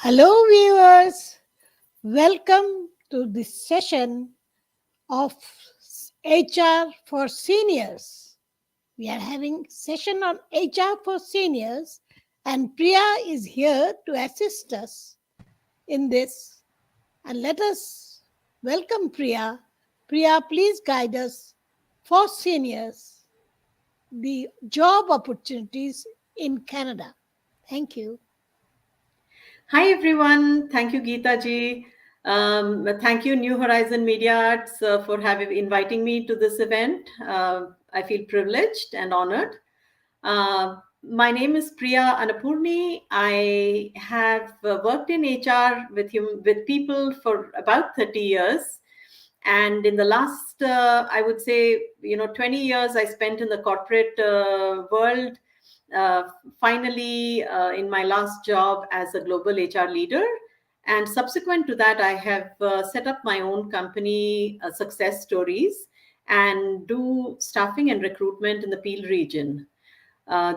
Hello, viewers. Welcome to this session of HR for Seniors. We are having session on HR for Seniors, and Priya is here to assist us in this. And let us welcome Priya. Priya, please guide us for seniors the job opportunities in Canada. Thank you. Hi everyone, thank you Geeta ji. Thank you New Horizon Media Arts for inviting me to this event. I feel privileged and honored. My name is Priya Annapurni. I have worked in HR with people for about 30 years. And in the last, I would say, 20 years I spent in the corporate world. Uh, Finally, in my last job as a global HR leader. And subsequent to that, I have set up my own company, Success Stories, and do staffing and recruitment in the Peel region.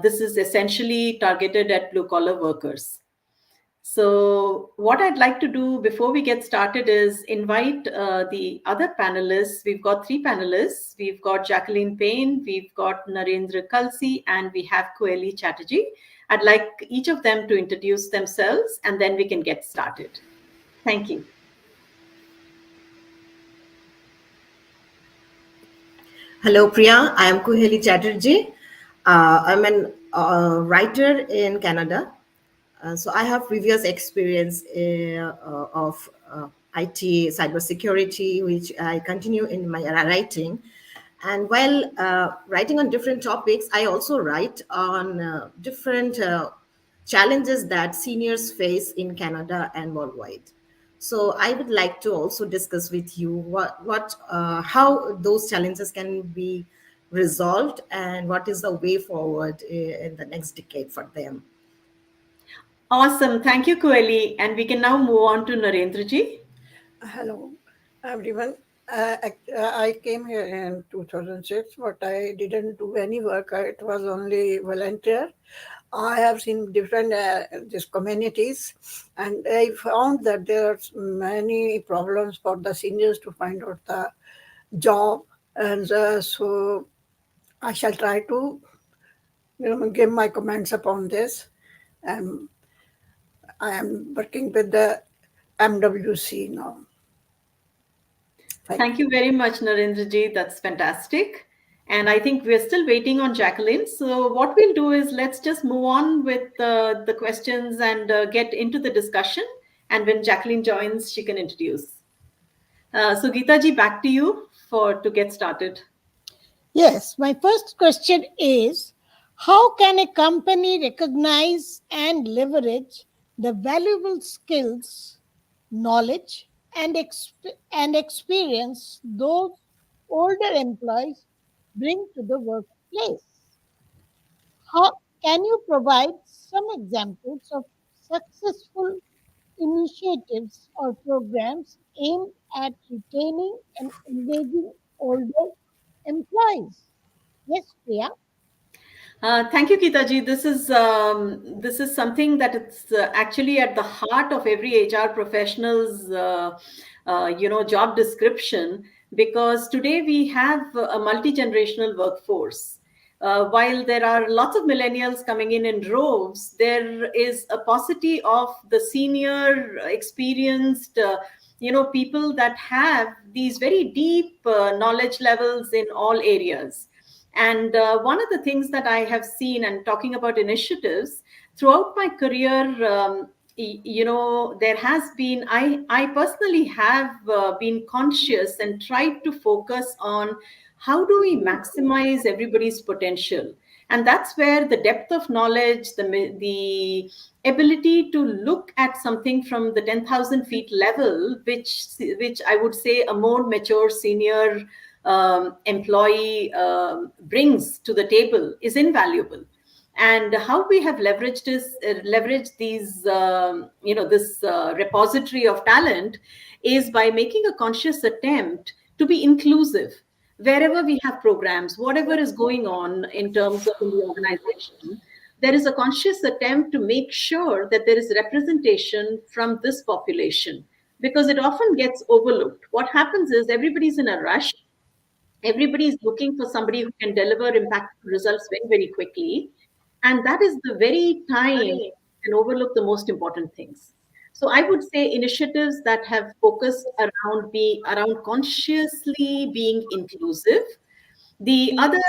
This is essentially targeted at blue collar workers. So, what I'd like to do before we get started is invite the other panelists. We've got three panelists. We've got Jacqueline Payne, we've got Narendra Kalsi, and we have Koeli Chatterjee. I'd like each of them to introduce themselves and then we can get started. Thank you. Hello, Priya. I am Koeli Chatterjee. I'm an writer in Canada. So I have previous experience of IT, cybersecurity, which I continue in my writing. And while writing on different topics, I also write on different challenges that seniors face in Canada and worldwide. So I would like to also discuss with you how those challenges can be resolved and what is the way forward in the next decade for them. Awesome. Thank you, Koeli. And we can now move on to Narendra ji. Hello, everyone. I came here in 2006, but I didn't do any work. It was only volunteer. I have seen different these communities, and I found that there are many problems for the seniors to find out the job, and so I shall try to give my comments upon this. And I am working with the MWC now. Thank you very much, Narendra ji. That's fantastic. And I think we're still waiting on Jacqueline. So, what we'll do is let's just move on with the questions and get into the discussion. And when Jacqueline joins, she can introduce. So, Geeta ji, back to you to get started. Yes, my first question is how can a company recognize and leverage the valuable skills, knowledge, and experience those older employees bring to the workplace? How can you provide some examples of successful initiatives or programs aimed at retaining and engaging older employees? Yes, Priya. Thank you, Geeta ji. This is something that it's actually at the heart of every HR professional's job description, because today we have a multi-generational workforce. While there are lots of millennials coming in droves, there is a paucity of the senior, experienced, people that have these very deep knowledge levels in all areas. And one of the things that I have seen, and talking about initiatives throughout my career, there has been, I personally have been conscious and tried to focus on how do we maximize everybody's potential. And that's where the depth of knowledge, the ability to look at something from the 10,000 feet level, which I would say a more mature senior employee brings to the table is invaluable. And how we have leveraged these this repository of talent is by making a conscious attempt to be inclusive wherever we have programs, whatever is going on in terms of in the organization. there is a conscious attempt to make sure that there is representation from this population, because it often gets overlooked. What happens is everybody's in a rush. Everybody is looking for somebody who can deliver impactful results very, very quickly. And that is the very time you can overlook the most important things. So I would say initiatives that have focused around consciously being inclusive. The other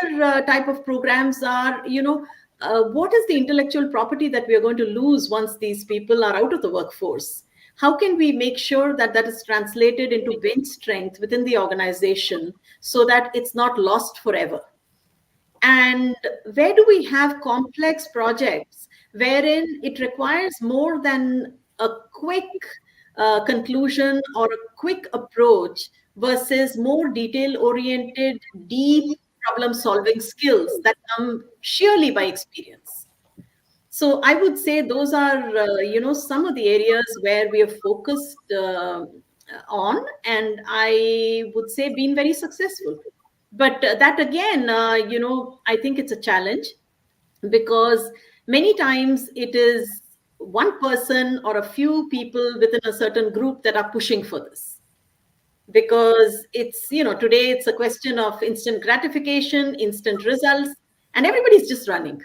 type of programs are, what is the intellectual property that we are going to lose once these people are out of the workforce? How can we make sure that that is translated into bench strength within the organization so that it's not lost forever? And where do we have complex projects wherein it requires more than a quick conclusion or a quick approach versus more detail oriented, deep problem solving skills that come sheerly by experience? So I would say those are, some of the areas where we have focused on, and I would say been very successful. But that again, I think it's a challenge, because many times it is one person or a few people within a certain group that are pushing for this, because it's, today it's a question of instant gratification, instant results, and everybody's just running.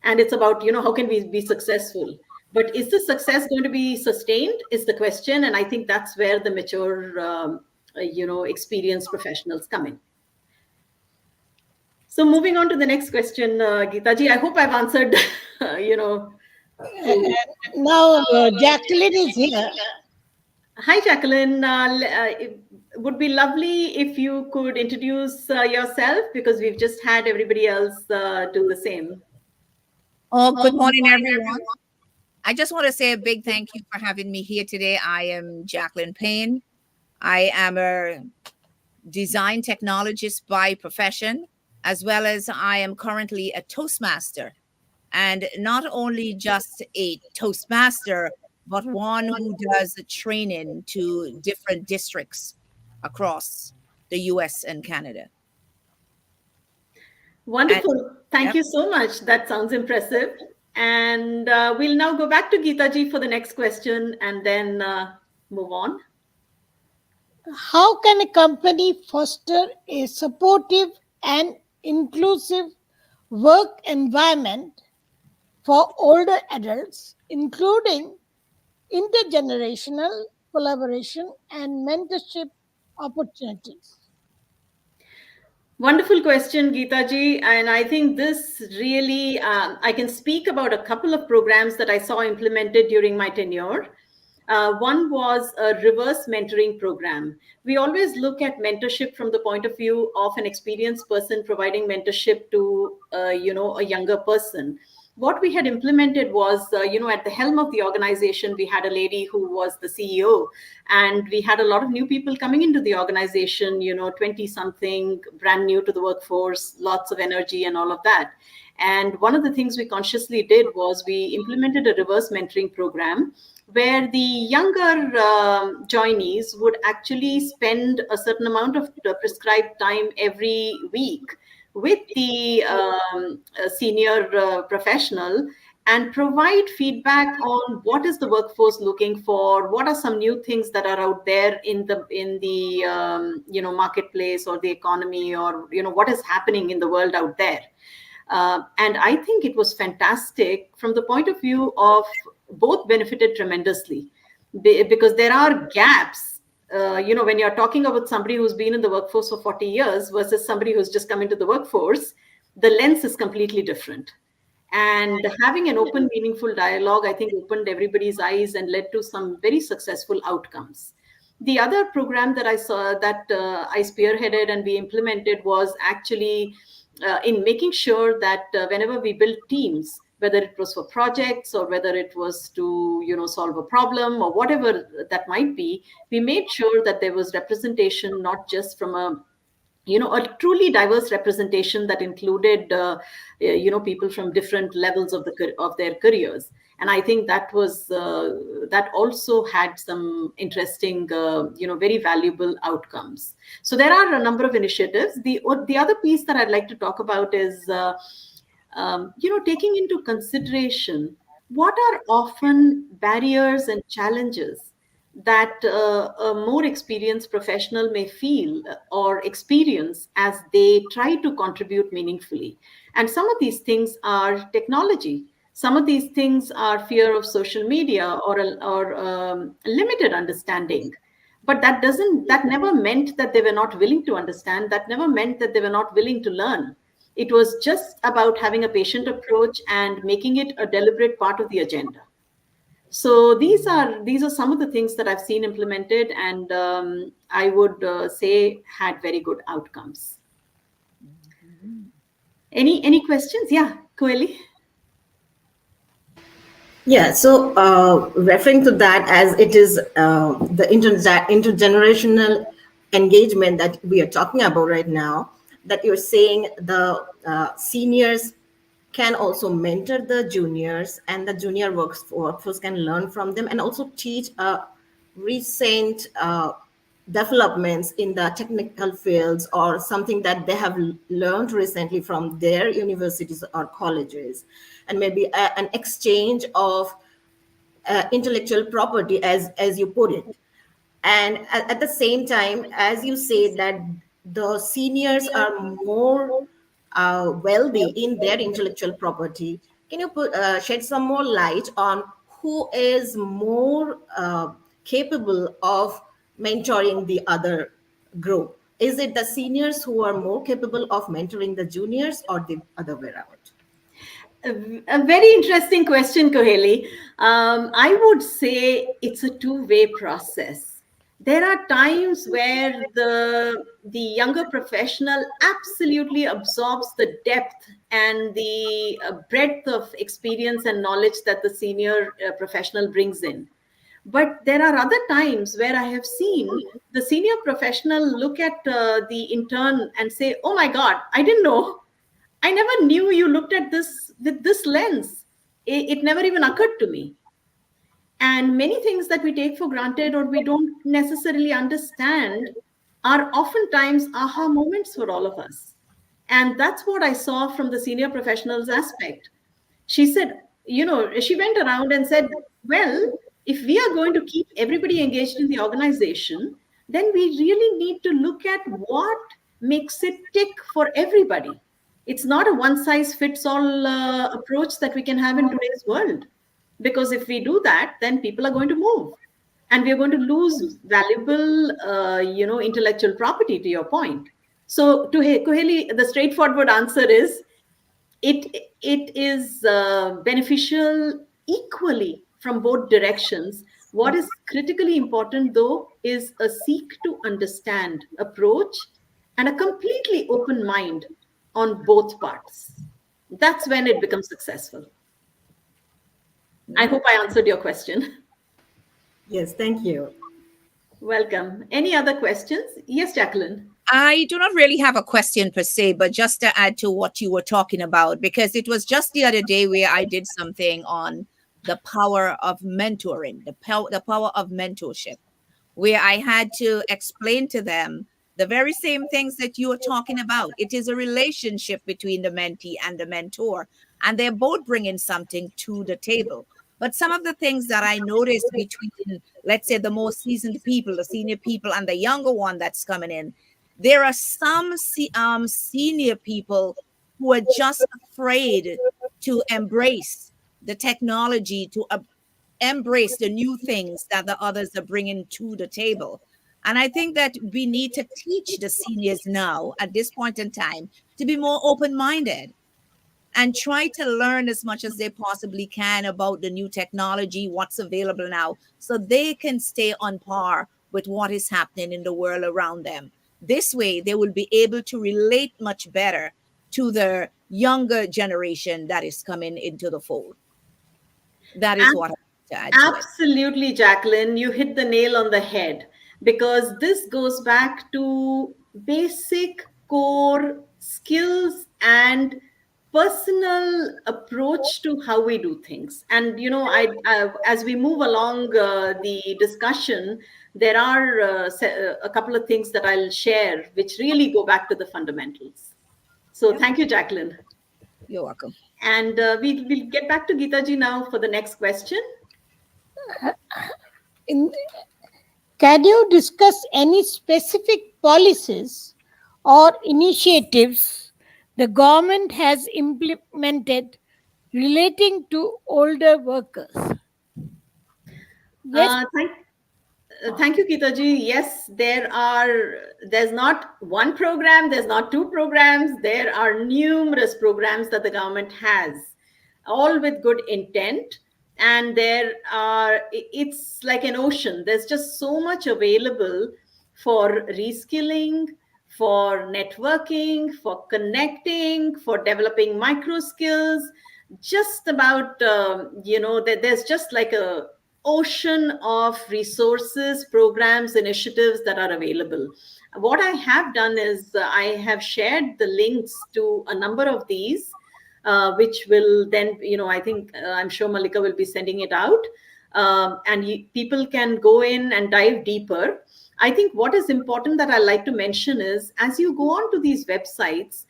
And it's about, how can we be successful? But is the success going to be sustained is the question. And I think that's where the mature, experienced professionals come in. So moving on to the next question, Geetaji, I hope I've answered, Now, Jacqueline is here. Hi, Jacqueline. It would be lovely if you could introduce yourself, because we've just had everybody else do the same. Oh, good morning, everyone. I just want to say a big thank you for having me here today. I am Jacqueline Payne. I am a design technologist by profession, as well as I am currently a Toastmaster. And not only just a Toastmaster, but one who does the training to different districts across the US and Canada. Wonderful. Thank Yep. you so much. That sounds impressive. And we'll now go back to Geetaji for the next question and then move on. How can a company foster a supportive and inclusive work environment for older adults, including intergenerational collaboration and mentorship opportunities? Wonderful question, Geetaji. And I think this really, I can speak about a couple of programs that I saw implemented during my tenure. One was a reverse mentoring program. We always look at mentorship from the point of view of an experienced person providing mentorship to, a younger person. What we had implemented was, at the helm of the organization, we had a lady who was the CEO, and we had a lot of new people coming into the organization, 20 something, brand new to the workforce, lots of energy and all of that. And one of the things we consciously did was we implemented a reverse mentoring program where the younger joinees would actually spend a certain amount of prescribed time every week with the senior professional and provide feedback on what is the workforce looking for, what are some new things that are out there in the marketplace or the economy, or what is happening in the world out there. And I think it was fantastic from the point of view of both benefited tremendously, because there are gaps. When you're talking about somebody who's been in the workforce for 40 years versus somebody who's just come into the workforce, the lens is completely different. And having an open, meaningful dialogue, I think, opened everybody's eyes and led to some very successful outcomes. The other program that I saw that I spearheaded and we implemented was actually in making sure that whenever we build teams, whether it was for projects or whether it was to solve a problem or whatever that might be, we made sure that there was representation, not just from a truly diverse representation that included people from different levels of their careers. And I think that was that also had some interesting very valuable outcomes. So there are a number of initiatives. The other piece that I'd like to talk about is taking into consideration what are often barriers and challenges that a more experienced professional may feel or experience as they try to contribute meaningfully. And some of these things are technology. Some of these things are fear of social media or limited understanding. But that never meant that they were not willing to understand. That never meant that they were not willing to learn. It was just about having a patient approach and making it a deliberate part of the agenda. So these are some of the things that I've seen implemented, and I would say had very good outcomes. Any questions? Yeah, Koeli. Yeah, so referring to that, as it is the intergenerational engagement that we are talking about right now, that you're saying the seniors can also mentor the juniors, and the junior workforce can learn from them and also teach recent developments in the technical fields or something that they have learned recently from their universities or colleges, and maybe an exchange of intellectual property, as you put it. And at the same time, as you say, that the seniors are more wealthy in their intellectual property, can you shed some more light on who is more capable of mentoring the other group? Is it the seniors who are more capable of mentoring the juniors, or the other way around? A very interesting question, Koheli. I would say it's a two-way process. There are times where the younger professional absolutely absorbs the depth and the breadth of experience and knowledge that the senior professional brings in. But there are other times where I have seen the senior professional look at the intern and say, "Oh my God, I didn't know. I never knew you looked at this with this lens. It never even occurred to me." And many things that we take for granted or we don't necessarily understand are oftentimes aha moments for all of us. And that's what I saw from the senior professionals aspect. She said, she went around and said, well, if we are going to keep everybody engaged in the organization, then we really need to look at what makes it tick for everybody. It's not a one size fits all approach that we can have in today's world. Because if we do that, then people are going to move and we are going to lose valuable, intellectual property, to your point. So to Koheli, the straightforward answer is it is beneficial equally from both directions. What is critically important, though, is a seek to understand approach and a completely open mind on both parts. That's when it becomes successful. I hope I answered your question. Yes, thank you. Welcome. Any other questions? Yes, Jacqueline. I do not really have a question per se, but just to add to what you were talking about, because it was just the other day where I did something on the power of mentoring, the power of mentorship, where I had to explain to them the very same things that you are talking about. It is a relationship between the mentee and the mentor, and they're both bringing something to the table. But some of the things that I noticed between, let's say, the more seasoned people, the senior people, and the younger one that's coming in, there are some senior people who are just afraid to embrace the technology, to embrace the new things that the others are bringing to the table. And I think that we need to teach the seniors now at this point in time to be more open minded and try to learn as much as they possibly can about the new technology, what's available now, so they can stay on par with what is happening in the world around them. This way, they will be able to relate much better to the younger generation that is coming into the fold. That is what I want to add to it. Absolutely, Jacqueline. You hit the nail on the head because this goes back to basic core skills and personal approach to how we do things. And, as we move along the discussion, there are a couple of things that I'll share which really go back to the fundamentals. So thank you, Jacqueline. You're welcome. And we'll get back to Geeta ji now for the next question. In, can you discuss any specific policies or initiatives the government has implemented relating to older workers? Yes. Thank Thank you, Geetaji. Yes, there's not one program, there's not two programs, there are numerous programs that the government has, all with good intent. And it's like an ocean. There's just so much available for reskilling, for networking, for connecting, for developing micro skills. Just about, there's just like a ocean of resources, programs, initiatives that are available. What I have done is I have shared the links to a number of these, which will then, I think, I'm sure Malika will be sending it out. And people can go in and dive deeper. I think what is important that I like to mention is as you go on to these websites,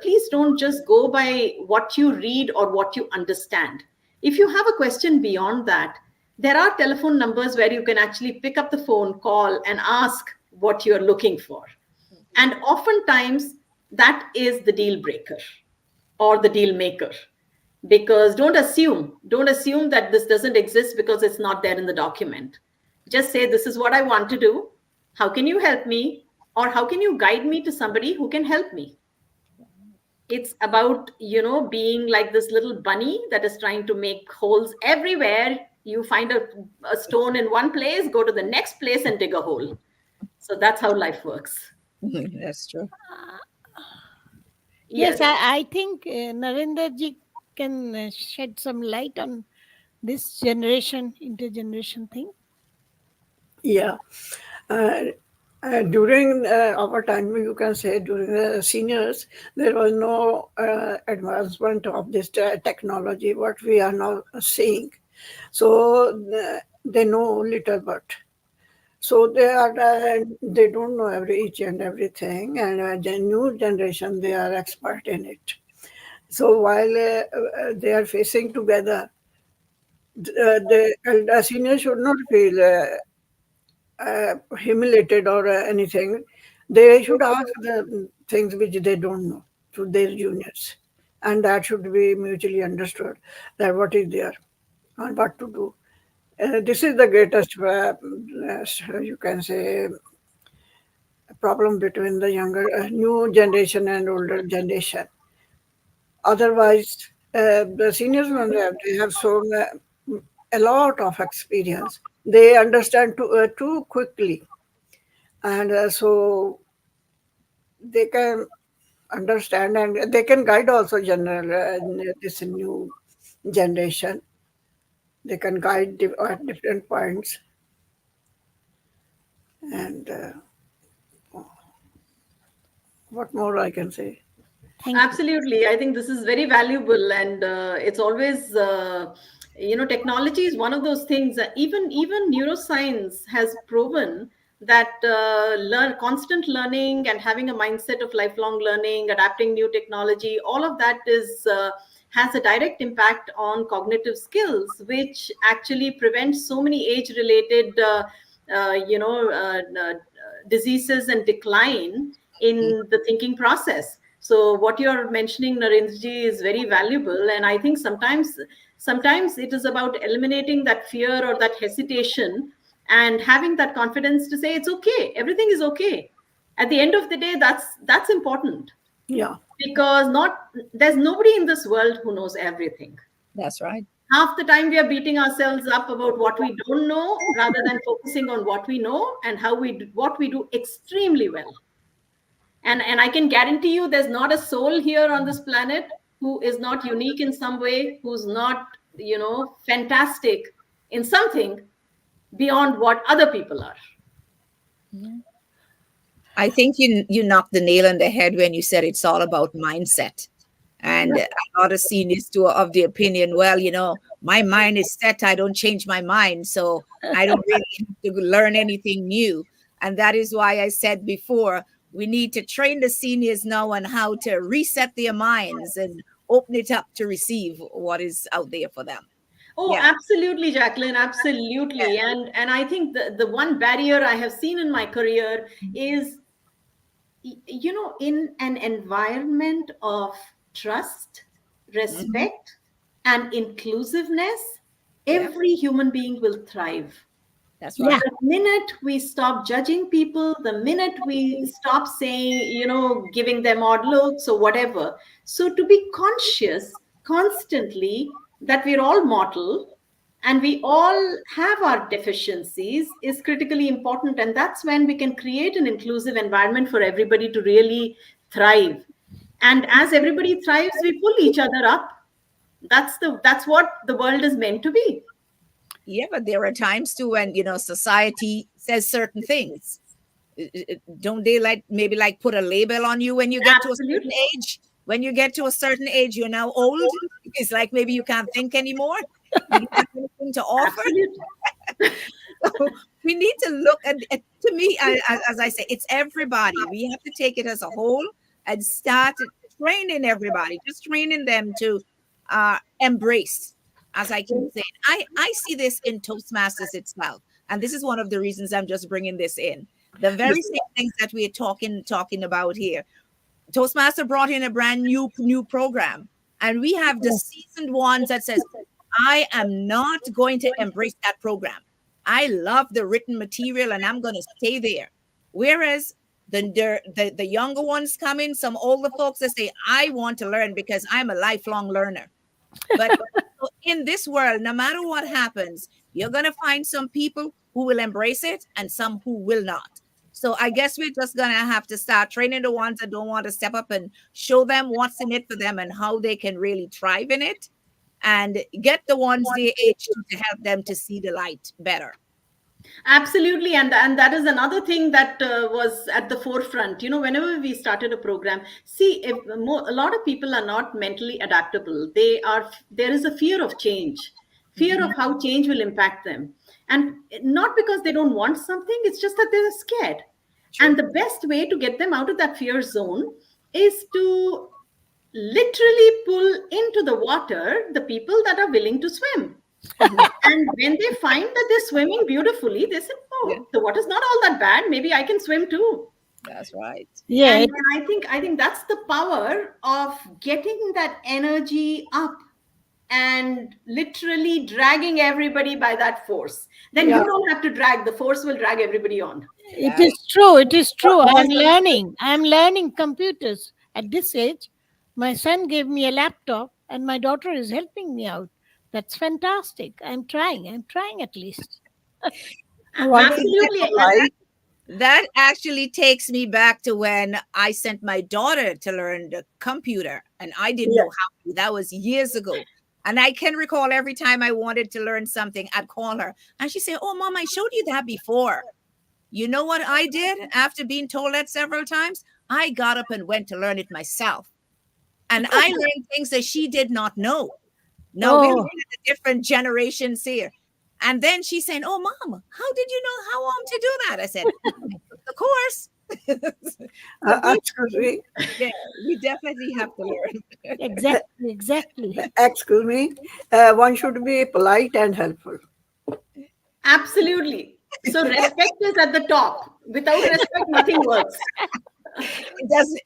please don't just go by what you read or what you understand. If you have a question beyond that, there are telephone numbers where you can actually pick up the phone, call, and ask what you're looking for. And oftentimes, that is the deal breaker or the deal maker. Because don't assume that this doesn't exist because it's not there in the document. Just say, this is what I want to do. How can you help me? Or how can you guide me to somebody who can help me? It's about being like this little bunny that is trying to make holes everywhere. You find a stone in one place, go to the next place and dig a hole. So that's how life works. That's true. Yes, Yes. I think Narendra ji can shed some light on this generation, intergeneration thing. Yeah. Uh, during our time, you can say during the seniors, there was no advancement of this technology, what we are now seeing. So they know little bit. So they don't know each and everything, and the new generation, they are expert in it. So while they are facing together, the senior should not feel humiliated or anything. They should ask the things which they don't know to their juniors, and that should be mutually understood that what is there and what to do. This is the greatest, you can say, problem between the younger, new generation and older generation. Otherwise, the seniors, when they have shown a lot of experience. They understand too quickly, and so they can understand and they can guide also general this new generation. They can guide at different points, and what more I can say. Thank you. Absolutely. I think this is very valuable, and it's always, technology is one of those things. Even neuroscience has proven that constant learning and having a mindset of lifelong learning, adapting new technology, all of that has a direct impact on cognitive skills, which actually prevents so many age-related, uh, you know, uh, uh, diseases and decline in the thinking process. So what you're mentioning, Narendraji, is very valuable. And I think sometimes it is about eliminating that fear or that hesitation and having that confidence to say it's okay, everything is okay. At the end of the day, that's important, Yeah, because not there's nobody in this world who knows everything. That's right. Half the time we are beating ourselves up about what we don't know rather than focusing on what we know and what we do extremely well. And I can guarantee you there's not a soul here on this planet who is not unique in some way, who's not fantastic in something beyond what other people are. I think you knocked the nail on the head when you said it's all about mindset. And a lot of seniors too are of the opinion, well, my mind is set. I don't change my mind. So I don't really have to learn anything new. And that is why I said before, we need to train the seniors now on how to reset their minds and open it up to receive what is out there for them. Oh, Yeah. absolutely, Jacqueline, absolutely. And I think the one barrier I have seen in my career is, in an environment of trust, Mhm. respect, and inclusiveness, Yeah, every human being will thrive. that's Yeah. right. The minute we stop judging people, the minute we stop saying, giving them odd looks or whatever. So to be conscious constantly that we're all mortal and we all have our deficiencies is critically important. And that's when we can create an inclusive environment for everybody to really thrive. And as everybody thrives, we pull each other up. That's what the world is meant to be. Yeah, but there are times too when society says certain things. Don't they like maybe like put a label on you when you get to a certain Absolutely. age? When you get to a certain age, you're now old. It's like maybe you can't think anymore. You don't have anything to offer. Absolutely. So we need to look to me, as I say, it's everybody. We have to take it as a whole and start training everybody, just training them to embrace, as I keep saying. I see this in Toastmasters itself, and this is one of the reasons I'm just bringing this in. The very same things that we're talking about here. Toastmaster brought in a brand new program, and we have the seasoned ones that says, I am not going to embrace that program. I love the written material and I'm going to stay there. Whereas the younger ones come in, some older folks that say, I want to learn because I'm a lifelong learner. But in this world, no matter what happens, you're going to find some people who will embrace it and some who will not. So I guess we're just going to have to start training the ones that don't want to step up and show them what's in it for them and how they can really thrive in it, and get the ones their age to help them to see the light better. Absolutely, and that is another thing that was at the forefront. Whenever we started a program, see, if a lot of people are not mentally adaptable, there is a fear of change, fear Mhm. of how change will impact them, and not because they don't want something. It's just that they're scared. And True. the best way to get them out of that fear zone is to literally pull into the water the people that are willing to swim. And when they find that they're swimming beautifully, they say, Yeah, "Oh, the water's not all that bad. Maybe I can swim too." that's right. Yeah. And I think that's the power of getting that energy up and literally dragging everybody by that force. Then Yeah. you don't have to drag; the force will drag everybody on. It Yeah. is true. It is true. One, I'm learning computers at this age. My son gave me a laptop, and my daughter is helping me out. That's fantastic. I'm trying. I'm trying at least. one should be Absolutely, and polite. That actually takes me back to when I sent my daughter to learn the computer and I didn't Yeah. know how to. That was years ago. And I can recall every time I wanted to learn something, I'd call her and she'd say, "Oh, mom, I showed you that before." You know what I did after being told that several times? I got up and went to learn it myself. And I learned things that she did not know. Now we're Oh, looking at the different generations here. And then she's saying, "Oh, mom, how did you know how to do that?" I said, "The course." So we, Excuse me. yeah, we definitely have to learn. Uh, exactly. Exactly. Excuse me. One should be polite and helpful. absolutely. So respect is at the top. Without respect, nothing works.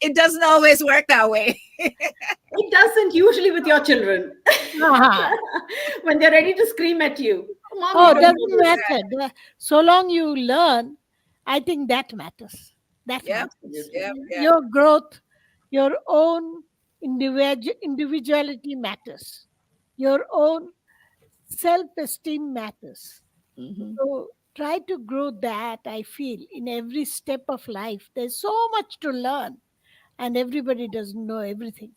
It doesn't always work that way. It doesn't usually with your children. Uh-huh. When they're ready to scream at you, "Mom, you Oh, don't doesn't do this." matter. So long you learn, I think that matters. That Yep. matters. Absolutely. Yep. Yep. Your growth, your own individuality matters. Your own self esteem matters. Mhm. So try to grow that, I feel, in every step of life. There's so much to learn, and everybody doesn't know everything.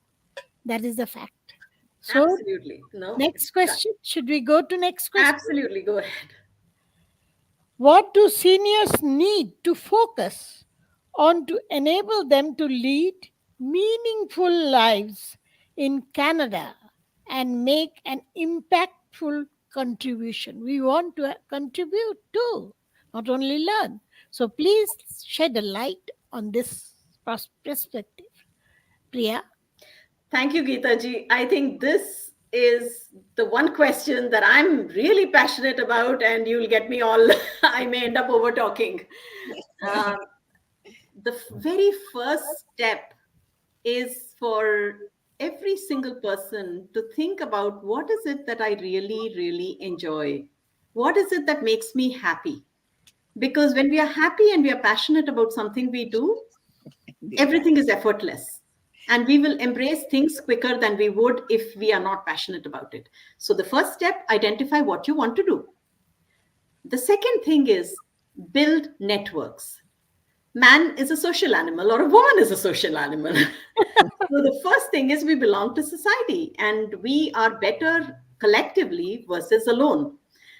That is the fact. So, Absolutely. No. next question. Should we go to next question? Absolutely. Go ahead. What do seniors need to focus on to enable them to lead meaningful lives in Canada and make an impactful contribution? We want to contribute too, not only learn. So please shed a light on this perspective. Priya? Thank you, Geeta ji. I think this is the one question that I'm really passionate about, and you'll get me all, I may end up over talking. Um, the very first step is for every single person to think about what is it that I really, really enjoy? What is it that makes me happy? Because when we are happy and we are passionate about something we do, everything is effortless. And we will embrace things quicker than we would if we are not passionate about it. So, the first step, identify what you want to do. The second thing is build networks. Man is a social animal, or a woman is a social animal. So the first thing is we belong to society and we are better collectively versus alone.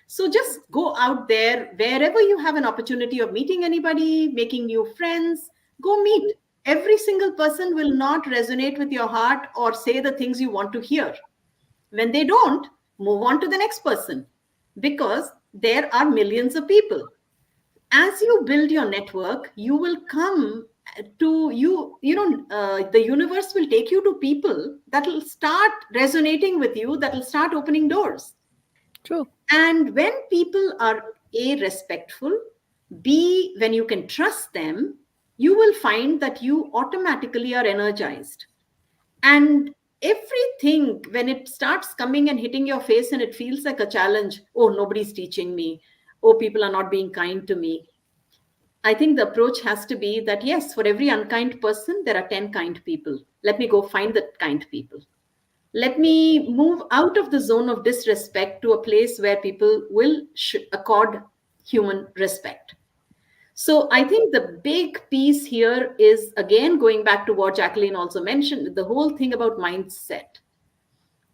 So just go out there wherever you have an opportunity of meeting anybody, making new friends, go meet. Every single person will not resonate with your heart or say the things you want to hear. When they don't, move on to the next person because there are millions of people. As you build your network, you will come to the universe will take you to people that will start resonating with you, that will start opening doors. True. And when people are a respectful, b when you can trust them, you will find that you automatically are energized. And everything, when it starts coming and hitting your face and it feels like a challenge, oh, nobody's teaching me, oh, people are not being kind to me, I think the approach has to be that yes, for every unkind person, there are 10 kind people. Let me go find the kind people. Let me move out of the zone of disrespect to a place where people will accord human respect. So I think the big piece here is, again, going back to what Jacqueline also mentioned, the whole thing about mindset.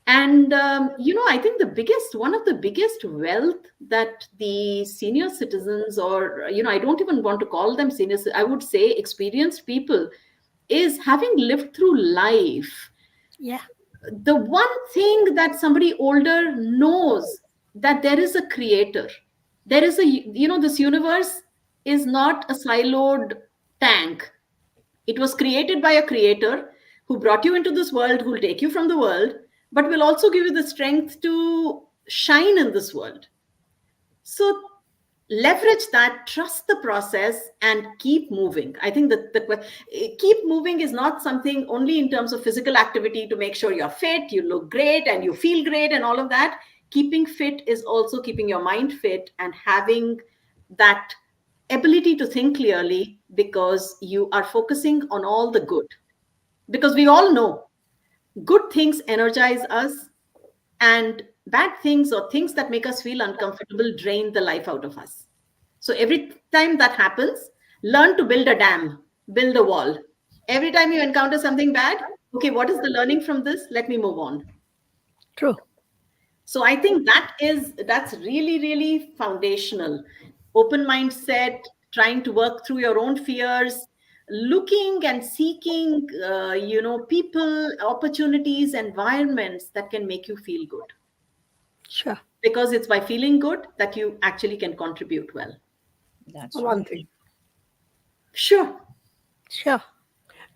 And I think one of the biggest wealth that the senior citizens, or I don't even want to call them seniors, I would say experienced people, is having lived through life. Yeah. The one thing that somebody older knows, that there is a creator. There is this universe is not a siloed tank. It was created by a creator who brought you into this world, who will take you from the world, but will also give you the strength to shine in this world. So leverage that, trust the process, and keep moving. I think that the keep moving is not something only in terms of physical activity to make sure you're fit, you look great, and you feel great, and all of that. Keeping fit is also keeping your mind fit and having that ability to think clearly because you are focusing on all the good. Because we all know good things energize us, and bad things or things that make us feel uncomfortable drain the life out of us. So every time that happens, learn to build a dam, build a wall. Every time you encounter something bad, okay, what is the learning from this? Let me move on. True. So I think that's really, really foundational. Open mindset, trying to work through your own fears, looking and seeking, people, opportunities, environments that can make you feel good. Sure. Because it's by feeling good that you actually can contribute well. That's One right. thing. Sure. Sure.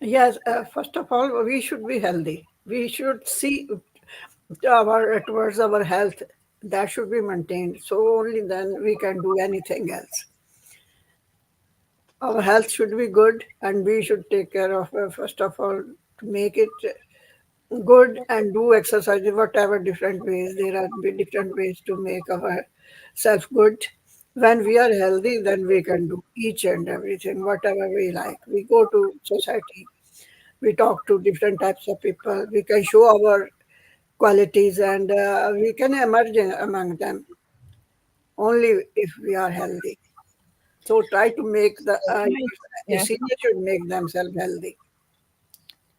Yes, first of all, we should be healthy. We should see towards our health. That should be maintained. So only then we can do anything else. Our health should be good, and we should take care of first of all to make it good and do exercise in whatever different ways. There are different ways to make our self good. When we are healthy, then we can do each and everything, whatever we like. We go to society, we talk to different types of people, we can show our qualities, and we can emerge among them only if we are healthy. So try to make the Right. your Yeah. senior should make themselves healthy.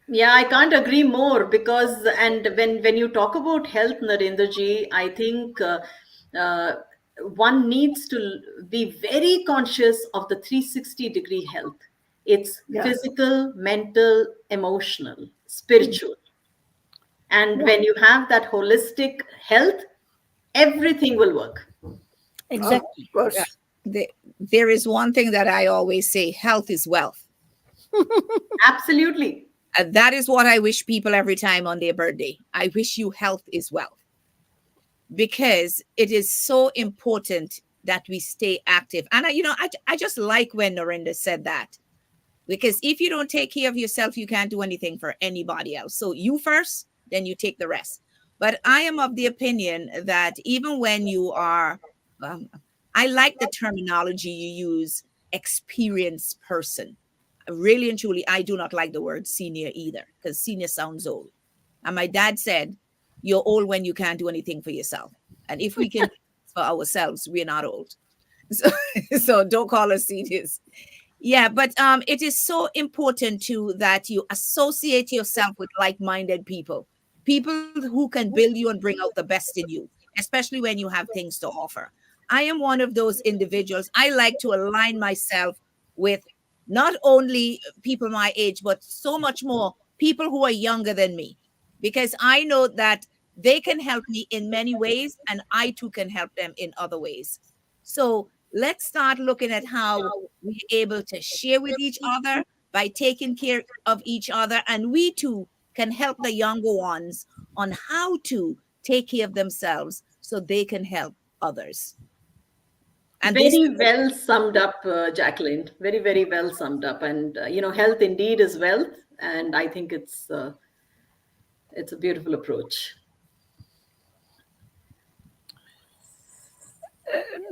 Yeah, I can't agree more because, and when you talk about health, Narendra ji, I think uh, one needs to be very conscious of the 360-degree health. It's Yeah. physical, mental, emotional, spiritual. And Yeah. when you have that holistic health, everything will work. Of Exactly. Yeah. course. There is one thing that I always say: health is wealth. Absolutely. That is what I wish people every time on their birthday. I wish you health is wealth, because it is so important that we stay active. And I just like when Narendra said that, because if you don't take care of yourself, you can't do anything for anybody else. So you first, then you take the rest. But I am of the opinion that even when you are, um, I like the terminology you use, experienced person. Really and truly, I do not like the word senior either, because senior sounds old. And my dad said, "You're old when you can't do anything for yourself. And if we can do this for ourselves, we're not old." So, so don't call us seniors. Yeah, but it is so important too that you associate yourself with like-minded people, people who can build you and bring out the best in you, especially when you have things to offer. I am one of those individuals. I like to align myself with not only people my age, but so much more people who are younger than me, because I know that they can help me in many ways, and I too can help them in other ways. So let's start looking at how we're able to share with each other by taking care of each other. And we too can help the younger ones on how to take care of themselves so they can help others. And this, Very well summed up, Jacqueline. Very, very well summed up. And health indeed is wealth, and I think it's a beautiful approach.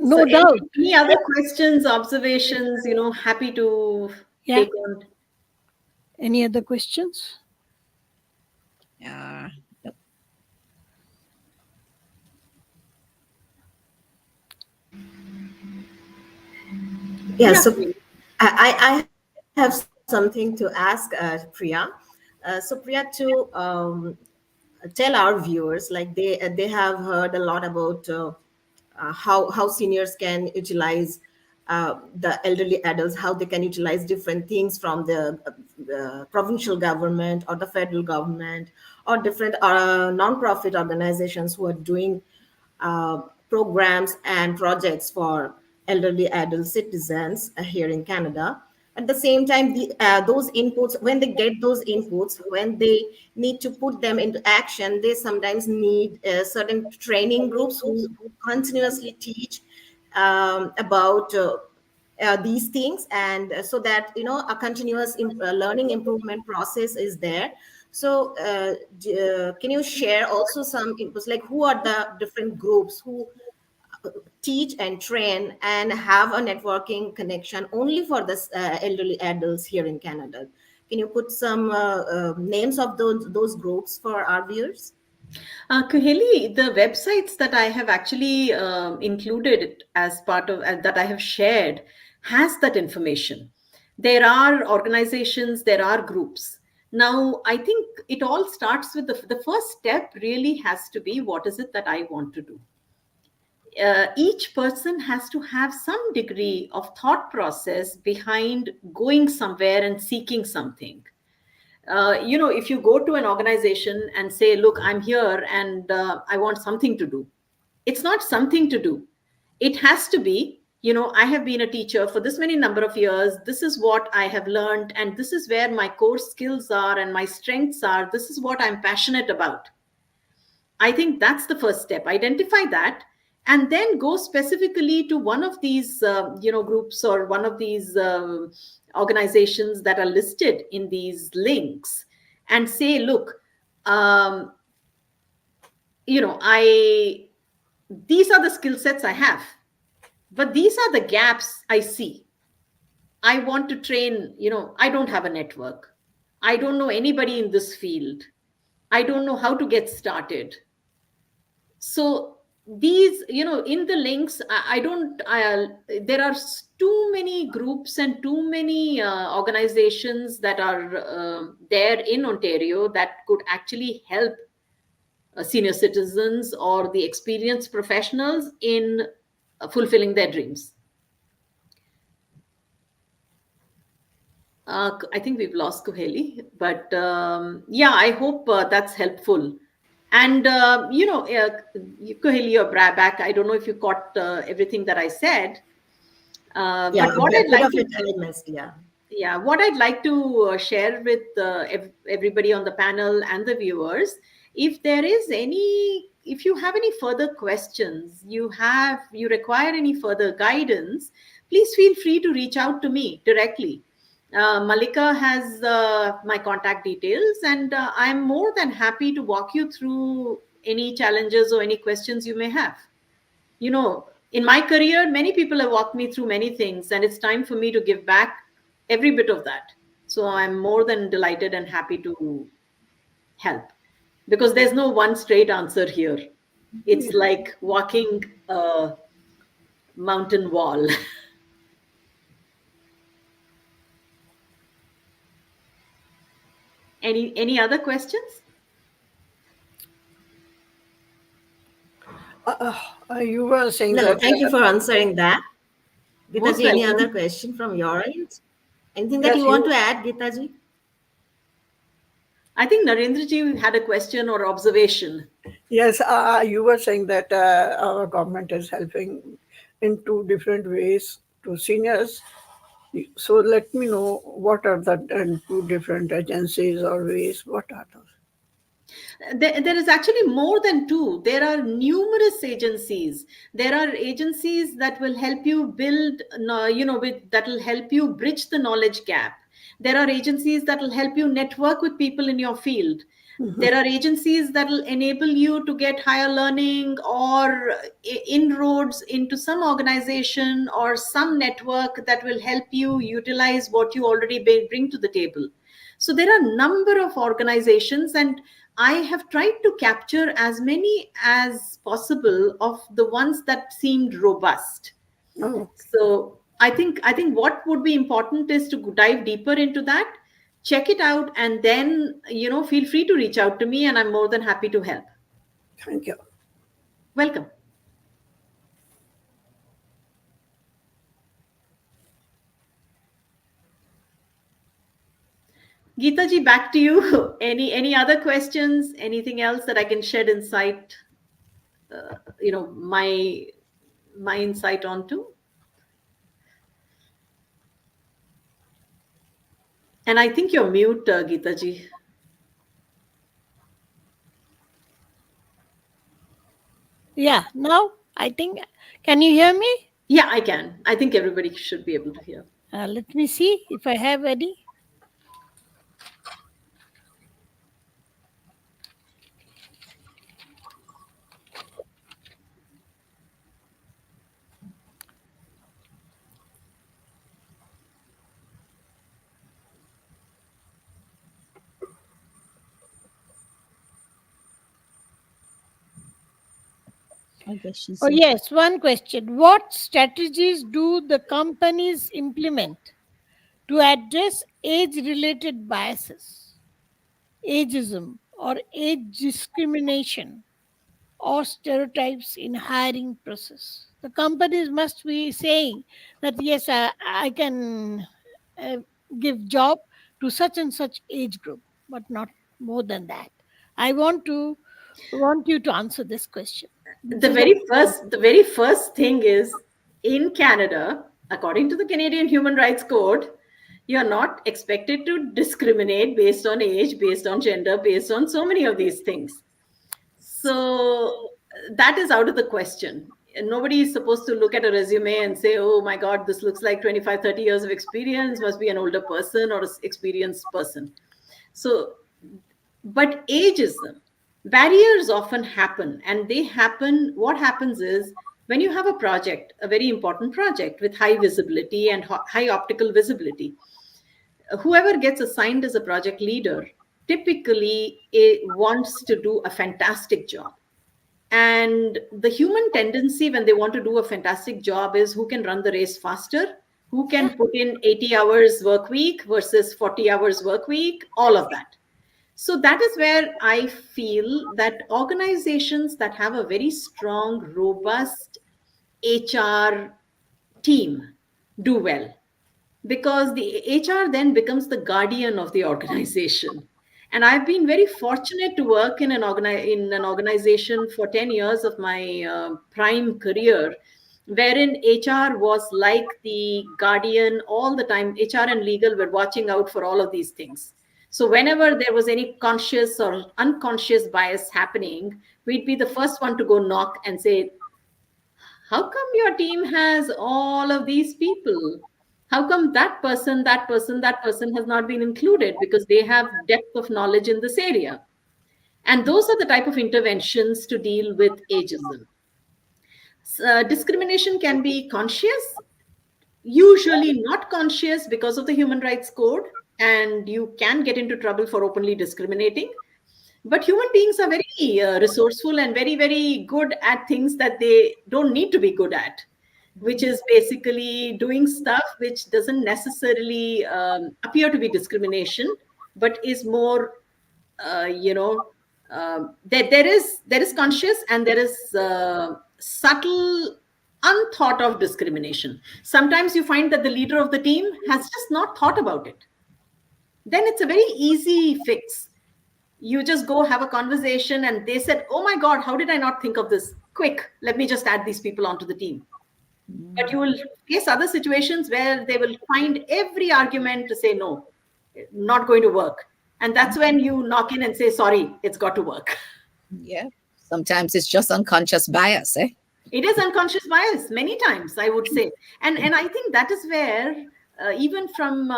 So, No doubt. any other questions, observations? Happy to Yeah. take on. Any other questions? uh, Yeah, Yeah. so I have something to ask Priya. So Priya, to tell our viewers, like they have heard a lot about how seniors can utilize the elderly adults, how they can utilize different things from the provincial government or the federal government or different non-profit organizations who are doing uh, programs and projects for elderly adult citizens here in Canada. At the same time, those inputs, when they get those inputs, when they need to put them into action, they sometimes need certain training groups who continuously teach about these things, and so that a continuous learning improvement process is there. So can you share also some inputs, like who are the different groups who teach and train and have a networking connection only for the elderly adults here in Canada? Can you put some names of those groups for our viewers? Kuheli, the websites that I have actually included as part of that I have shared has that information. There are organizations, there are groups. Now, I think it all starts with the first step really has to be, what is it that I want to do? Each person has to have some degree of thought process behind going somewhere and seeking something. If you go to an organization and say, look, I'm here and I want something to do, it's not something to do. It has to be, I have been a teacher for this many number of years. This is what I have learned, and this is where my core skills are and my strengths are. This is what I'm passionate about. I think that's the first step. Identify that, and then go specifically to one of these, groups or one of these organizations that are listed in these links, and say, look, um, I these are the skill sets I have, but these are the gaps I see. I want to train. I don't have a network. I don't know anybody in this field. I don't know how to get started. So these, in the links, I don't there are too many groups and too many organizations that are there in Ontario that could actually help senior citizens or the experienced professionals in fulfilling their dreams. I think we've lost Kuheli, but yeah, I hope that's helpful. And Kuheli, you're back. I don't know if you caught everything that I said, Yeah, but what a I'd bit like of to it I missed. Yeah. Yeah, what I'd like to share with everybody on the panel and the viewers, if there is any, if you have any further questions, you require any further guidance, please feel free to reach out to me directly. Malika has my contact details, and I'm more than happy to walk you through any challenges or any questions you may have. You know, in my career, many people have walked me through many things, and it's time for me to give back every bit of that. So I'm more than delighted and happy to help, because there's no one straight answer here. It's like walking a mountain wall. Any other questions? You were saying No, no, that thank you for answering that. Most Gitaji, any other welcome. question from your end? Anything that yes, you want you to add, Gitaji? I think Narendraji had a question or observation. yes, you were saying that our government is helping in two different ways to seniors. So let me know what are the two different agencies or ways. What are those? There is actually more than two. There are numerous agencies. There are agencies that will help you build, that will help you bridge the knowledge gap. There are agencies that will help you network with people in your field. There are agencies that will enable you to get higher learning or inroads into some organization or some network that will help you utilize what you already bring to the table. So there are a number of organizations, and I have tried to capture as many as possible of the ones that seemed robust. Oh, So I think what would be important is to dive deeper into that, check it out, and then feel free to reach out to me, and I'm more than happy to help. thank you. Welcome. Geeta ji, back to you. Any other questions? Anything else that I can shed insight? My insight onto. And I think you're mute, Geeta ji. Yeah, now I think, can you hear me? Yeah, I can. I think everybody should be able to hear. Let me see if I have any. I guess she Oh, said. yes, one question. What strategies do the companies implement to address age related biases, ageism, or age discrimination, or stereotypes in hiring process? The companies must be saying that yes, I can uh, give job to such and such age group, but not more than that. I want you to answer this question. This the is a very first the very first thing is, in Canada, according to the Canadian Human Rights Code, you're not expected to discriminate based on age, based on gender, based on so many of these things. So that is out of the question. And nobody is supposed to look at a resume and say, oh my God, this looks like 25, 30 years of experience, must be an older person or an experienced person. So, but ageism, barriers often happen, and they happen. What happens is, when you have a project, a very important project with high visibility and high optical visibility, whoever gets assigned as a project leader typically wants to do a fantastic job. And the human tendency when they want to do a fantastic job is who can run the race faster, who can put in 80 hours work week versus 40 hours work week, all of that. So that is where I feel that organizations that have a very strong, robust HR team do well, because the HR then becomes the guardian of the organization. And I've been very fortunate to work in an organization for 10 years of my prime career, wherein HR was like the guardian all the time. HR and legal were watching out for all of these things. So whenever there was any conscious or unconscious bias happening, we'd be the first one to go knock and say, how come your team has all of these people? How come that person has not been included? Because they have depth of knowledge in this area. And those are the type of interventions to deal with ageism. Discrimination can be conscious, usually not conscious because of the human rights code, and you can get into trouble for openly discriminating. But human beings are very resourceful and very, very good at things that they don't need to be good at, which is basically doing stuff which doesn't necessarily appear to be discrimination, but is more, you know, there is conscious and there is subtle, unthought of discrimination. Sometimes you find that the leader of the team has just not thought about it. Then it's a very easy fix. You just go have a conversation and they said, oh my God, how did I not think of this? Quick, let me just add these people onto the team. But you will face other situations where they will find every argument to say, no, not going to work. And that's when you knock in and say, sorry, it's got to work. Yeah. Sometimes it's just unconscious bias, eh? It is unconscious bias many times, I would say. And I think that is where even from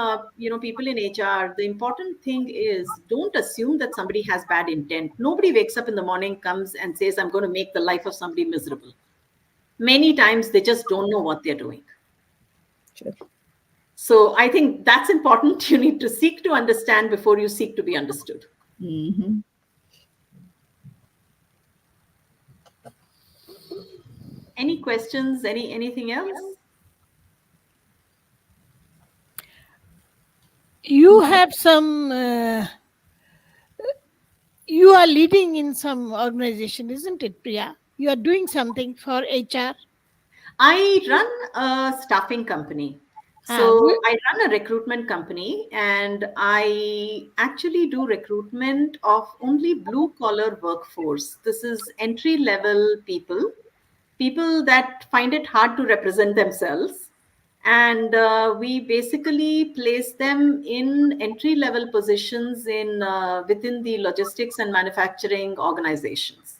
people in HR, the important thing is don't assume that somebody has bad intent. Nobody wakes up in the morning, comes and says, I'm going to make the life of somebody miserable. Many times they just don't know what they're doing. Sure. So I think that's important. You need to seek to understand before you seek to be understood. Mm-hmm. Any questions? Anything else? You have some, you are leading in some organization, isn't it, Priya? You are doing something for HR. I run a staffing company. So we- I run a recruitment company and I actually do recruitment of only blue collar workforce. This is entry level people that find it hard to represent themselves. And we basically place them in entry level positions in within the logistics and manufacturing organizations.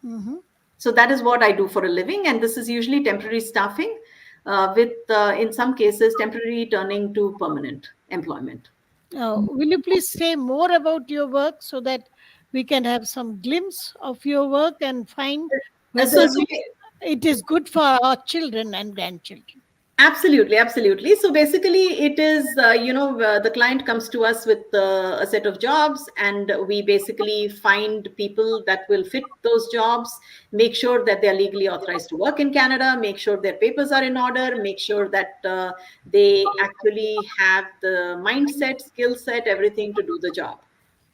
Mhm. So that is what I do for a living. And this is usually temporary staffing with, in some cases, temporary turning to permanent employment. Will you please say more about your work so that we can have some glimpse of your work and find whether So it is good for our children and grandchildren? absolutely. So basically, it is, the client comes to us with a set of jobs, and we basically find people that will fit those jobs, make sure that they're legally authorized to work in Canada, make sure their papers are in order, make sure that they actually have the mindset, skill set, everything to do the job.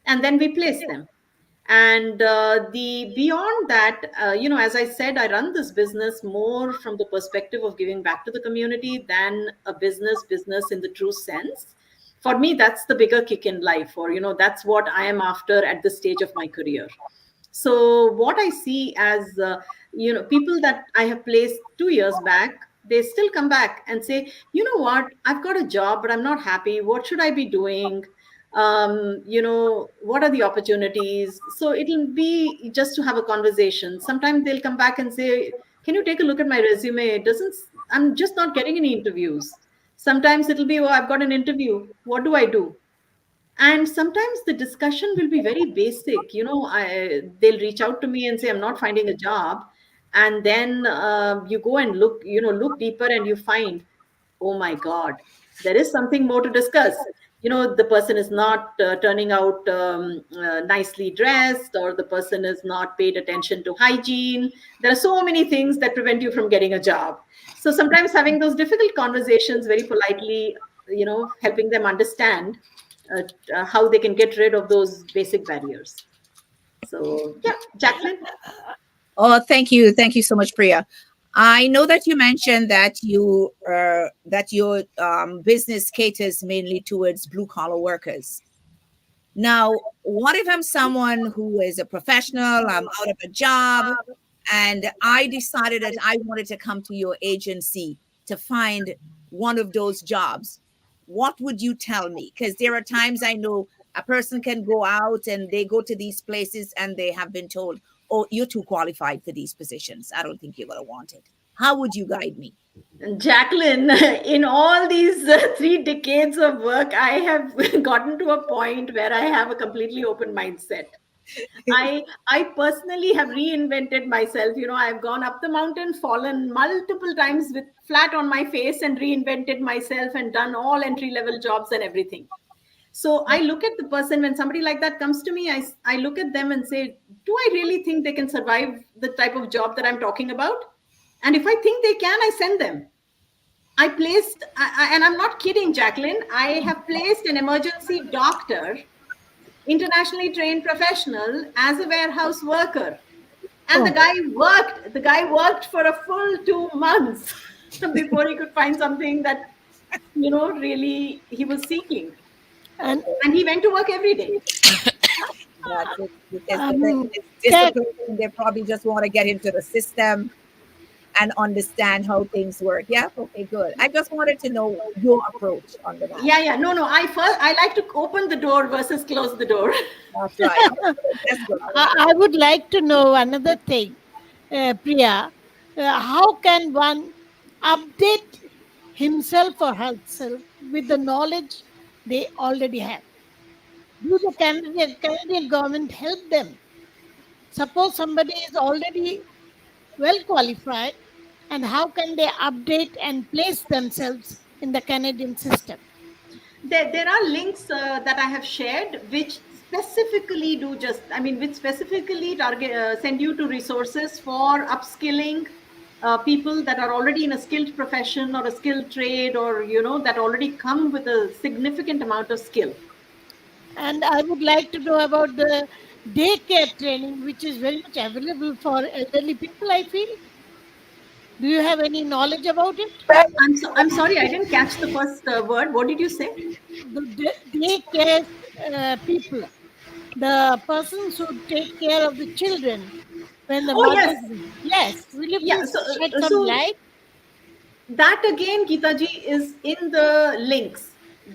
And then we place them. And the beyond that, as I said, I run this business more from the perspective of giving back to the community than a business in the true sense. For me, that's the bigger kick in life, or that's what I am after at this stage of my career. So what I see as people that I have placed 2 years back, they still come back and say, you know what, I've got a job but I'm not happy, what should I be doing? What are the opportunities? So it'll be just to have a conversation. Sometimes they'll come back and say, can you take a look at my resume? It doesn't, I'm just not getting any interviews. Sometimes it'll be, oh, I've got an interview, what do I do? And sometimes the discussion will be very basic. They'll reach out to me and say, I'm not finding a job. And then you go and look deeper and you find, oh my God, there is something more to discuss. The person is not turning out nicely dressed, or the person is not paid attention to hygiene. There are so many things that prevent you from getting a job. So sometimes having those difficult conversations very politely, helping them understand how they can get rid of those basic barriers. So yeah, Jacqueline. Oh, thank you. Thank you so much, Priya. I know that you mentioned that your business caters mainly towards blue collar workers. Now, what if I'm someone who is a professional? I'm out of a job. and I decided that I wanted to come to your agency to find one of those jobs, what would you tell me? Because there are times I know a person can go out and they go to these places and they have been told, oh, you're too qualified for these positions. I don't think you're going to want it. How would you guide me? Jacqueline, in all these 3 decades of work, I have gotten to a point where I have a completely open mindset. I personally have reinvented myself. I've gone up the mountain, fallen multiple times with flat on my face, and reinvented myself and done all entry level jobs and everything. So I look at the person when somebody like that comes to me. I look at them and say, do I really think they can survive the type of job that I'm talking about? And if I think they can, I send them. And I'm not kidding, Jacqueline. I have placed an emergency doctor, internationally trained professional, as a warehouse worker. And Oh, the guy worked for a full 2 months before he could find something that, really he was seeking. and And he went to work every day. That's it. Because the person um, is Kat, disciplined. They probably just want to get into the system and understand how things work. Yeah. Okay, good. I just wanted to know your approach on the matter. Yeah. No. I like to open the door versus close the door. That's right. That's good. I would like to know another thing, Priya. How can one update himself or herself with the knowledge they already have? Do the Canadian government help them? Suppose somebody is already well qualified, and how can they update and place themselves in the Canadian system? There are links that I have shared which specifically do just, I mean, which specifically target, send you to resources for upskilling people that are already in a skilled profession or a skilled trade, or, that already come with a significant amount of skill. And I would like to know about the daycare training, which is very much available for elderly people, I feel. Do you have any knowledge about it? I'm sorry, I didn't catch the first word. What did you say? The daycare people, the persons who take care of the children when the Oh, mother. yes. Yes, will you Yeah. please So, shed uh, some so light? that again, Geetaji, is in the links.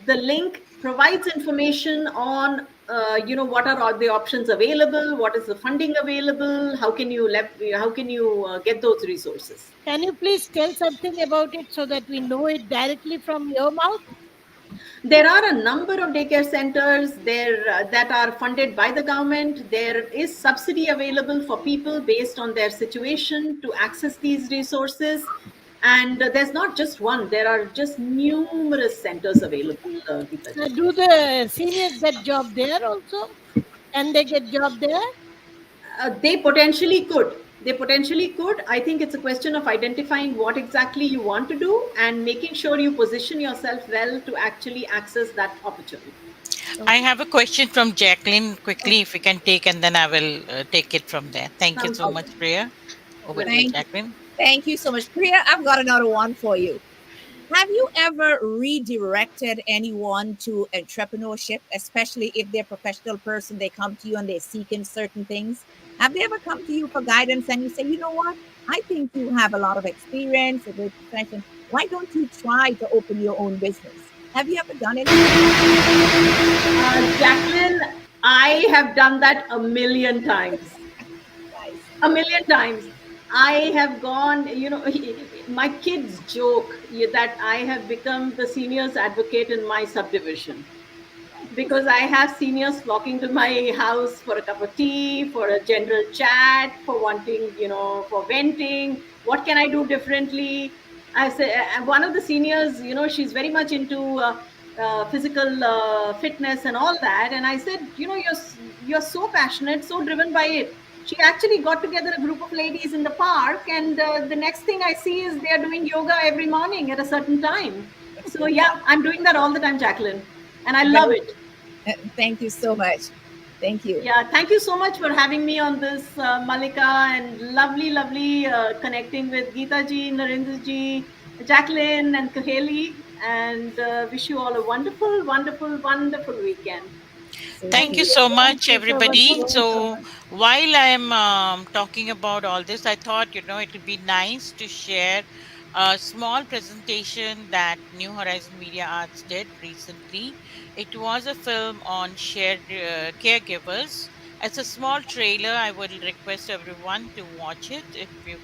The link provides information on, what are all the options available, what is the funding available, how can you get those resources. Can you please tell something about it so that we know it directly from your mouth? There are a number of daycare centers there that are funded by the government. There is subsidy available for people based on their situation to access these resources. And there's not just one, there are just numerous centers available, Geetaji. Do the seniors get job there also? Can they get job there? They potentially could. They potentially could. I think it's a question of identifying what exactly you want to do and making sure you position yourself well to actually access that opportunity. I have a question from Jacqueline quickly, if we can take, and then I will take it from there. Thank you Sounds so good. much, Priya. Over to you, Thank you. Jacqueline. Thank you so much. Priya, I've got another one for you. Have you ever redirected anyone to entrepreneurship, especially if they're a professional person, they come to you and they're seeking certain things? Have they ever come to you for guidance and you say, you know what? I think you have a lot of experience, a great profession. Why don't you try to open your own business? Have you ever done anything? Jacqueline, I have done that a million times. Nice. A million times. I have gone, my kids joke that I have become the seniors advocate in my subdivision, because I have seniors flocking to my house for a cup of tea, for a general chat, for wanting, for venting. What can I do differently? I say, one of the seniors, she's very much into physical fitness and all that. And I said, you're so passionate, so driven by it. She actually got together a group of ladies in the park, and the next thing I see is they are doing yoga every morning at a certain time. So yeah, I'm doing that all the time, Jacqueline, and I love it. Thank you so much. Thank you. Yeah, thank you so much for having me on this, Malika, and lovely connecting with Geeta ji, Narendra ji, Jacqueline, and Kaheli, and wish you all a wonderful weekend. Same to Thank you you. so Thank much, you so much. everybody. Thank you so So, much. while I'm talking about all this, I thought, it would be nice to share a small presentation that New Horizon Media Arts did recently. It was a film on shared caregivers. It's a small trailer. I would request everyone to watch it. If you,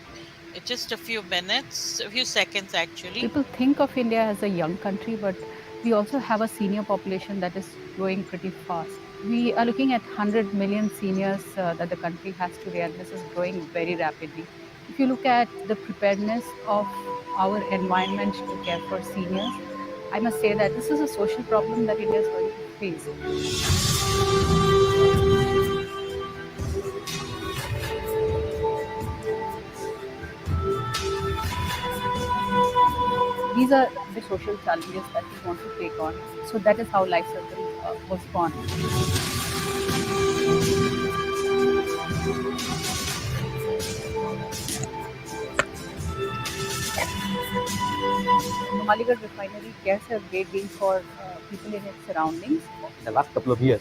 it's just a few minutes, a few seconds actually. People think of India as a young country, but we also have a senior population that is growing pretty fast. We are looking at 100 million seniors that the country has today, and this is growing very rapidly. If you look at the preparedness of our environment to care for seniors, I must say that this is a social problem that India is going to face. These are the social challenges that we want to take on. So that is how Life Circle was born. Numaligarh refinery cares a great deal for people in its surroundings. In the last couple of years,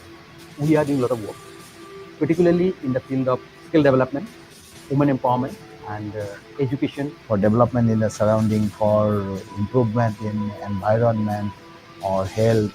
we are doing a lot of work, particularly in the field of skill development, women empowerment, and education. For development in the surrounding, for improvement in environment or health.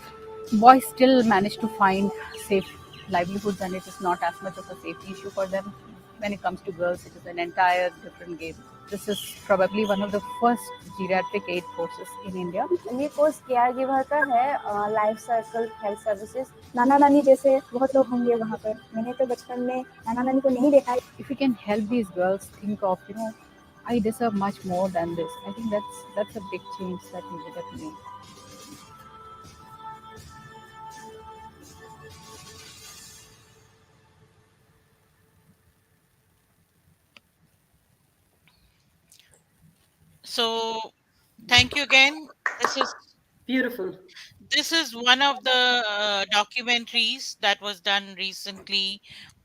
Boys still manage to find safe livelihoods, and it is not as much of a safety issue for them. When it comes to girls, it is an entire different game. This is probably one of the first geriatric aid courses in India. ये course care giver का है, life circle health services. नाना नानी जैसे बहुत लोग होंगे वहाँ पर। मैंने तो बचपन में नाना नानी को नहीं देखा। If we can help these girls think of, I deserve much more than this, I think that's a big change that we will get made. So, thank you again. This is Beautiful. This is one of the documentaries that was done recently,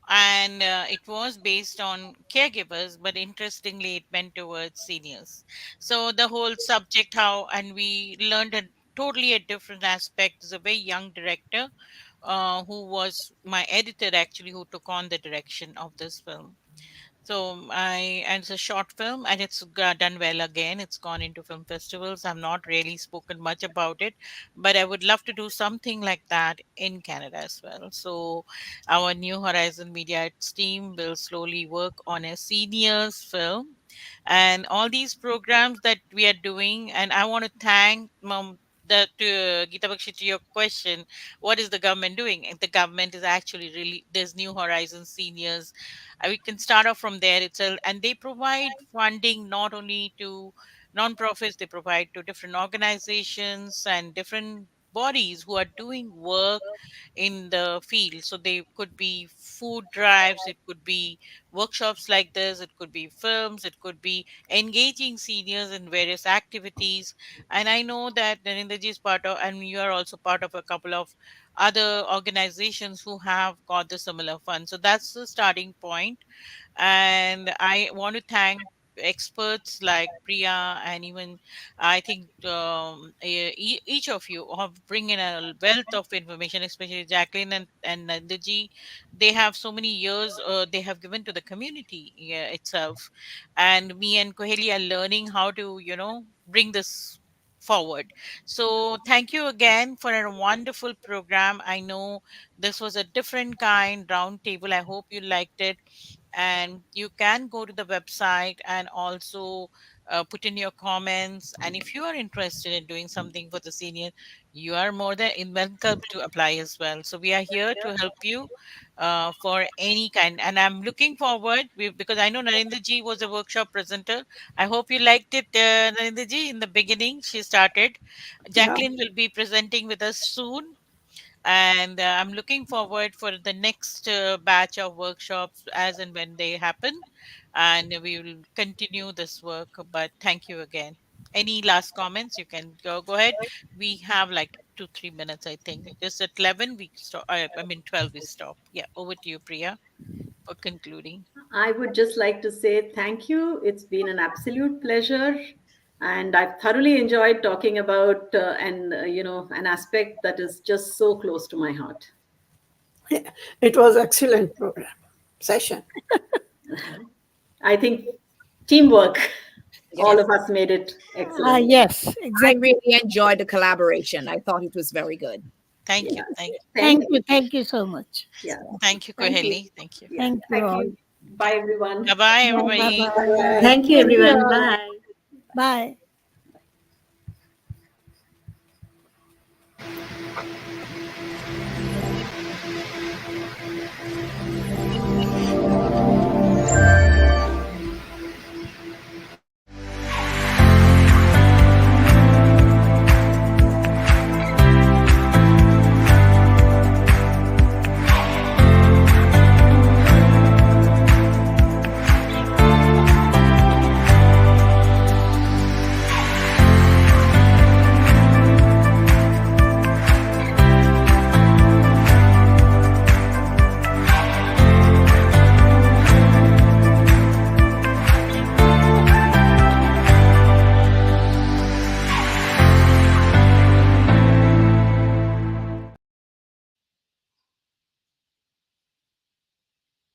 and it was based on caregivers, but interestingly, it went towards seniors. So the whole subject, how, and we learned a totally a different aspect. Is a very young director who was my editor actually, who took on the direction of this film. So and it's a short film, and it's done well again. It's gone into film festivals. I've not really spoken much about it, but I would love to do something like that in Canada as well. So our New Horizon Media Arts team will slowly work on a seniors film, and all these programs that we are doing. And I want to thank the to Gita Bakshi, to your question, what is the government doing? And the government is actually really, there's New Horizon Seniors. We can start off from there itself, and they provide funding not only to non-profits, they provide to different organizations and different bodies who are doing work in the field. So they could be food drives, it could be workshops like this, it could be films, it could be engaging seniors in various activities. And I know that Narendraji is part of, and you are also part of a couple of other organizations who have got the similar fund. So that's the starting point. And I want to thank experts like Priya, and even I think each of you have bring in a wealth of information, especially Jacqueline and Nandaji. They have so many years they have given to the community itself, and me and Koheli are learning how to bring this forward. So thank you again for a wonderful program. I know this was a different kind round table. I hope you liked it, and you can go to the website and also put in your comments. And if you are interested in doing something for the senior, you are more than welcome to apply as well. So we are here to help you for any kind. And I'm looking forward, because I know Narendra ji was a workshop presenter. I hope you liked it, Narendra ji. In the beginning she started. Yeah. Jacqueline will be presenting with us soon, and I'm looking forward for the next batch of workshops as and when they happen, and we will continue this work. But thank you again. Any last comments? You can go ahead. We have like 2-3 minutes, I think. Just at 11 we stop. I mean 12 we stop. Yeah, over to you, Priya, for concluding. I would just like to say thank you. It's been an absolute pleasure, and I've thoroughly enjoyed talking about an aspect that is just so close to my heart. It was excellent program session. I think teamwork. All Yes. of us made it excellent. Yes, I exactly. really enjoyed the collaboration. I thought it was very good. Thank you. Yeah. Thank you. Thank you. Thank you so much. Yeah. Thank you, Thank you. Koheli. Thank you. Yeah. Thank you Thank all. you. Bye, everyone. Bye bye, Bye everybody. bye. Thank you, Thank you everyone. all. Bye. Bye.